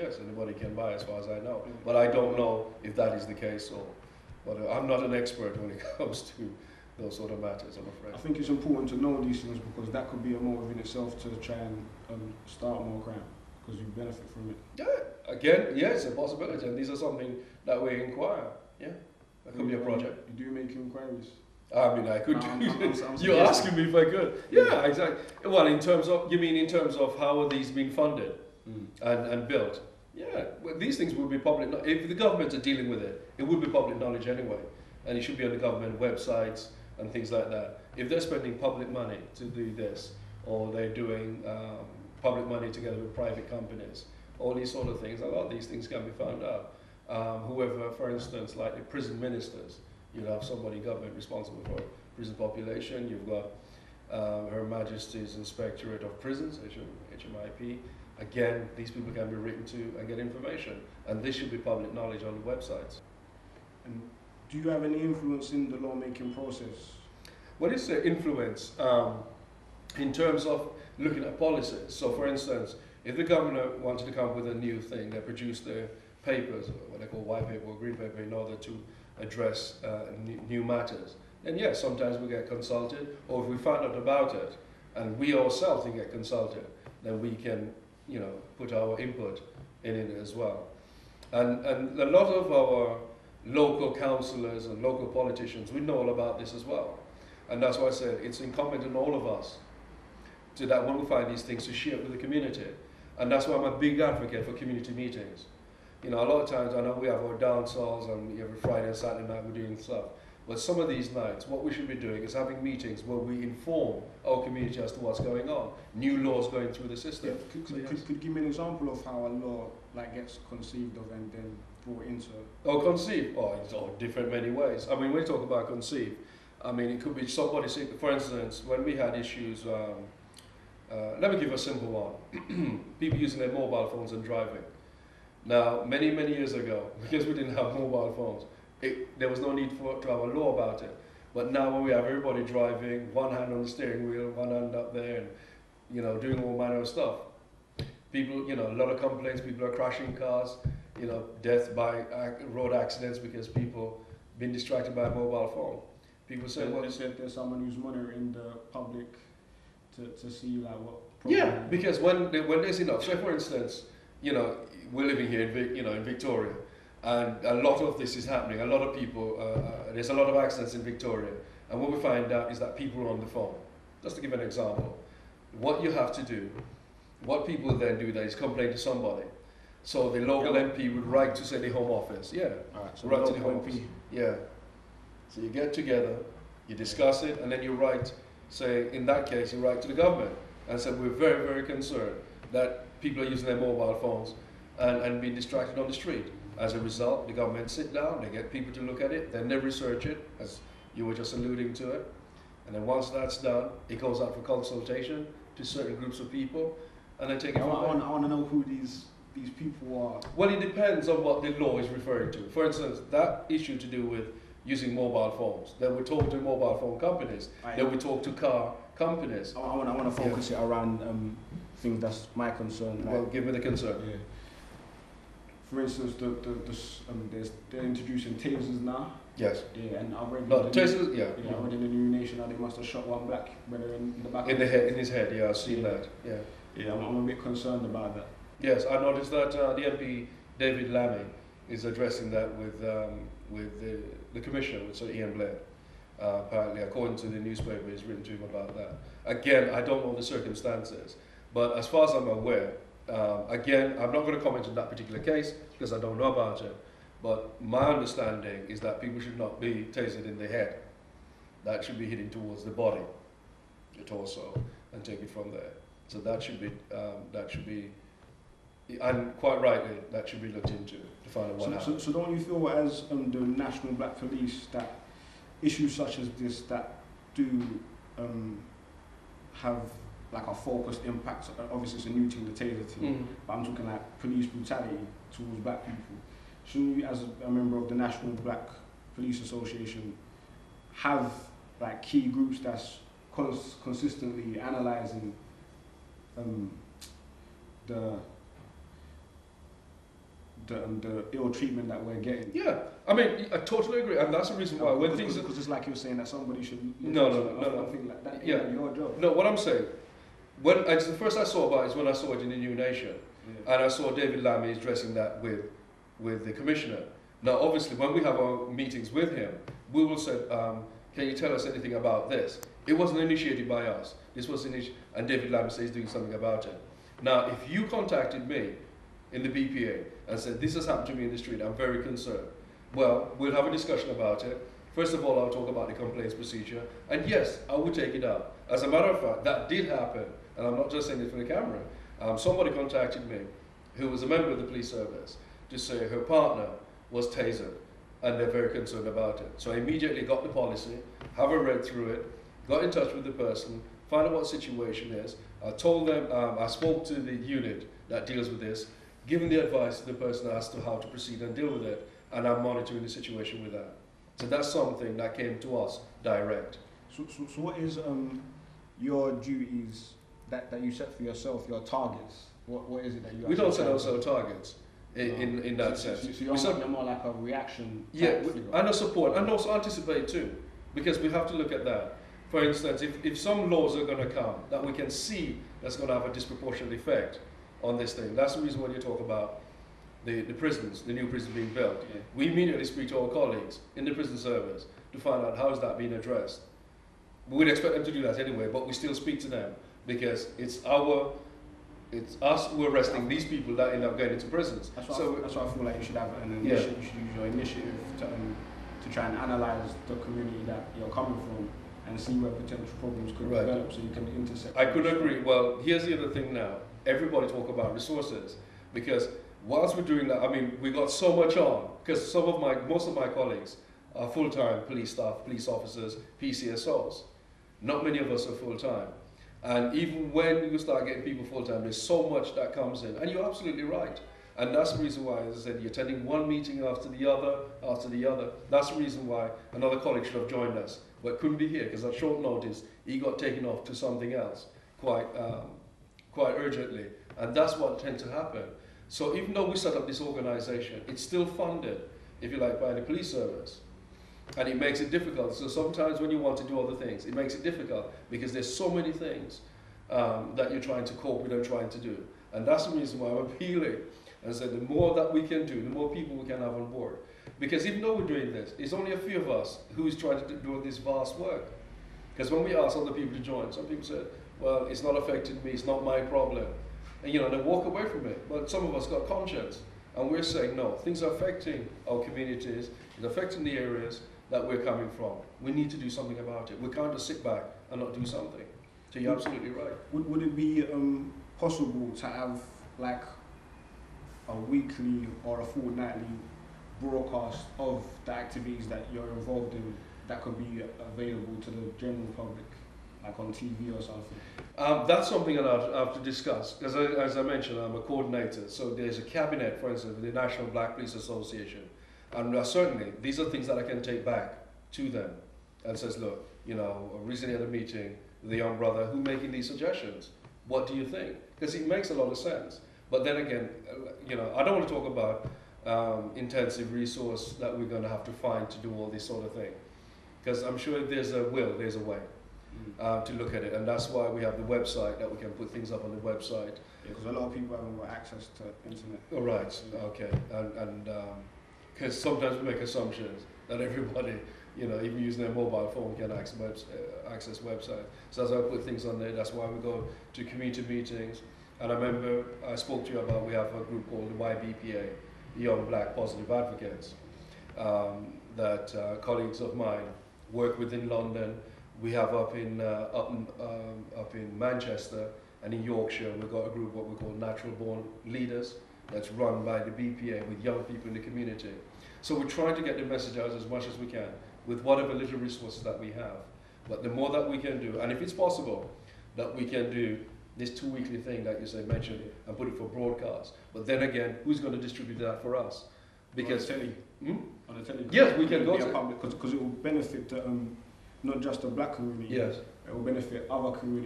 yes, anybody can buy as far as I know. But I don't know if that is the case, or but I'm not an expert when it comes to those sort of matters, I'm afraid. I think it's important to know these things because that could be a motive in itself to try and start more crime because you benefit from it. Yeah, again, yes, a possibility, and these are something that we inquire. Yeah, that could be a project. You do make inquiries. I mean, I could No, do. I'm You're asking me if I could. Yeah, exactly. Well, in terms of, you mean in terms of how are these being funded and built? Yeah, well, these things would be public. If the government are dealing with it, it would be public knowledge anyway, and it should be on the government websites and things like that. If they're spending public money to do this, or they're doing public money together with private companies, all these sort of things, a lot of these things can be found out. Whoever, for instance, like the prison ministers, you have somebody in government responsible for prison population. You've got Her Majesty's Inspectorate of Prisons, HMIP. Again, these people can be written to and get information, and this should be public knowledge on the websites. And do you have any influence in the lawmaking process? What is the influence in terms of looking at policies? So, for instance, if the governor wanted to come up with a new thing, they produce their papers, or what they call white paper or green paper, in order to address new matters. And yes, sometimes we get consulted, or if we find out about it, and we ourselves can get consulted, then we can, put our input in it as well. And a lot of our local councillors and local politicians, we know all about this as well. And that's why I said it's incumbent on all of us to that when we find these things to share it with the community. And that's why I'm a big advocate for community meetings. A lot of times I know we have our dance halls and every Friday and Saturday night we're doing stuff. But some of these nights, what we should be doing is having meetings where we inform our community as to what's going on, new laws going through the system. Yeah, could you give me an example of how a law gets conceived of and then brought into? Oh, conceived? Oh, it's all different many ways. I mean, when we talk about conceive, I mean, it could be somebody saying, for instance, when we had issues, let me give a simple one. People using their mobile phones and driving. Now, many years ago, because we didn't have mobile phones, there was no need to have a law about it. But now when we have everybody driving, one hand on the steering wheel, one hand up there, and doing all manner of stuff, people, a lot of complaints, people are crashing cars, death by road accidents because people been distracted by a mobile phone. People say, well, they said there's someone who's monitoring the public to see what problem. Yeah, because when there's enough. So for instance, we're living here in Victoria, and a lot of this is happening. A lot of people, there's a lot of accidents in Victoria, and what we find out is that people are on the phone. Just to give an example, what you have to do, what people then do that is complain to somebody. So the local MP would write to, say, the Home Office. Yeah, right, so write to the Home Office. Yeah. So you get together, you discuss it, and then you write, say, in that case, you write to the government and say, we're very, very concerned that people are using their mobile phones and being distracted on the street. As a result, the government sit down, they get people to look at it, then they research it, as you were just alluding to it. And then once that's done, it goes out for consultation to certain groups of people, and then take it from there. I want to know who these people are. Well, it depends on what the law is referring to. For instance, that issue to do with using mobile phones, then we talk to mobile phone companies, then we talk to car companies. I want to focus it around things that's my concern. Well, give me the concern. Yeah. For instance, they're introducing tasers now. Yes. Yeah, and I've read. No, tasers. Yeah. Yeah, I read in the New Nation how they must have shot one black brother in the back. In the head, in his head. Yeah, I've seen that. Yeah. Yeah, I'm a bit concerned about that. Yes, I noticed that the MP David Lammy is addressing that with the Commissioner, with Sir Ian Blair. Apparently, according to the newspaper, he's written to him about that. Again, I don't know the circumstances, but as far as I'm aware, again, I'm not going to comment on that particular case because I don't know about it, but my understanding is that people should not be tasered in the head. That should be hitting towards the body, the torso, and take it from there. So that should be, and quite rightly, that should be looked into to find out what happened. So don't you feel as the National Black Police that issues such as this that do have like a focused impact? Obviously it's a new thing, the taser thing, but I'm talking like police brutality towards black people. Shouldn't you, as a member of the National Black Police Association, have like key groups that's consistently analysing the ill treatment that we're getting. Yeah, I mean, I totally agree, and that's the reason why when things because it's like you're saying that somebody should no, nothing like that. Yeah, your job. No, what I'm saying, it's the first I saw about it is when I saw it in the New Nation, and I saw David Lammy addressing that with the commissioner. Now, obviously, when we have our meetings with him, we will say, can you tell us anything about this? It wasn't initiated by us. This was initiated, and David Lammy says he's doing something about it. Now, if you contacted me in the BPA and said, this has happened to me in the street, I'm very concerned. Well, we'll have a discussion about it. First of all, I'll talk about the complaints procedure, and yes, I would take it up. As a matter of fact, that did happen, and I'm not just saying it for the camera. Somebody contacted me who was a member of the police service to say her partner was tasered, and they're very concerned about it. So I immediately got the policy, have a read through it, got in touch with the person, find out what the situation is. I told them, I spoke to the unit that deals with this, giving the advice to the person as to how to proceed and deal with it, and I'm monitoring the situation with that. So that's something that came to us direct. So what is your duties that you set for yourself, your targets? What is it that you? We don't set ourselves targets in that sense. So you're more like a reaction. Yeah, and a support, and also anticipate too, because we have to look at that. For instance, if some laws are going to come that we can see that's going to have a disproportionate effect on this thing, that's the reason when you talk about the prisons, the new prisons being built, we immediately speak to our colleagues in the prison service to find out how is that being addressed. We would expect them to do that anyway, but we still speak to them because it's us who are arresting these people that end up going into prisons. That's why I feel like you should have an initiative. You should use your initiative to try and analyse the community that you're coming from and see where potential problems could develop, so you can intersect. I could agree. Well, here's the other thing now. Everybody talk about resources, because whilst we're doing that, I mean, we got so much on, because most of my colleagues are full-time police staff, police officers, PCSOs. Not many of us are full-time. And even when you start getting people full-time, there's so much that comes in. And you're absolutely right. And that's the reason why, as I said, you're attending one meeting after the other. That's the reason why another colleague should have joined us, but couldn't be here, because at short notice, he got taken off to something else quite urgently. And that's what tends to happen. So even though we set up this organization, it's still funded, if you like, by the police service. And it makes it difficult. So sometimes when you want to do other things, it makes it difficult because there's so many things that you're trying to cope with and trying to do. And that's the reason why I'm appealing and said the more that we can do, the more people we can have on board. Because even though we're doing this, it's only a few of us who's trying to do this vast work. Because when we ask other people to join, some people say, well, it's not affecting me, it's not my problem. And they walk away from it. But some of us got conscience. And we're saying, no, things are affecting our communities, it's affecting the areas that we're coming from. We need to do something about it. We can't just sit back and not do something. So you're absolutely right. Would it be possible to have like a weekly or a fortnightly broadcast of the activities that you're involved in that could be available to the general public, like on TV or something? That's something that I have to discuss, because as I mentioned, I'm a coordinator. So there's a cabinet, for instance, with the National Black Police Association. And certainly, these are things that I can take back to them and says, look, I recently had a meeting with a young brother who's making these suggestions. What do you think? Because it makes a lot of sense. But then again, I don't want to talk about intensive resource that we're going to have to find to do all this sort of thing. Because I'm sure if there's a will, there's a way to look at it. And that's why we have the website, that we can put things up on the website. Yeah, because a lot of people haven't got access to internet. Oh, right, okay. And because sometimes we make assumptions that everybody, even using their mobile phone can access websites. So as I put things on there, that's why we go to community meetings. And I remember I spoke to you about, we have a group called the YBPA, Young Black Positive Advocates, that colleagues of mine work with in London. We have up in Manchester and in Yorkshire, we've got a group what we call Natural Born Leaders, that's run by the BPA with young people in the community. So we're trying to get the message out as much as we can with whatever little resources that we have. But the more that we can do, and if it's possible, that we can do this 2 weekly thing that you mentioned and put it for broadcast. But then again, who's going to distribute that for us? Because on the telly. On the telly. Yes, we can go to public, because it will benefit not just the black community. Yes. It will benefit other communities.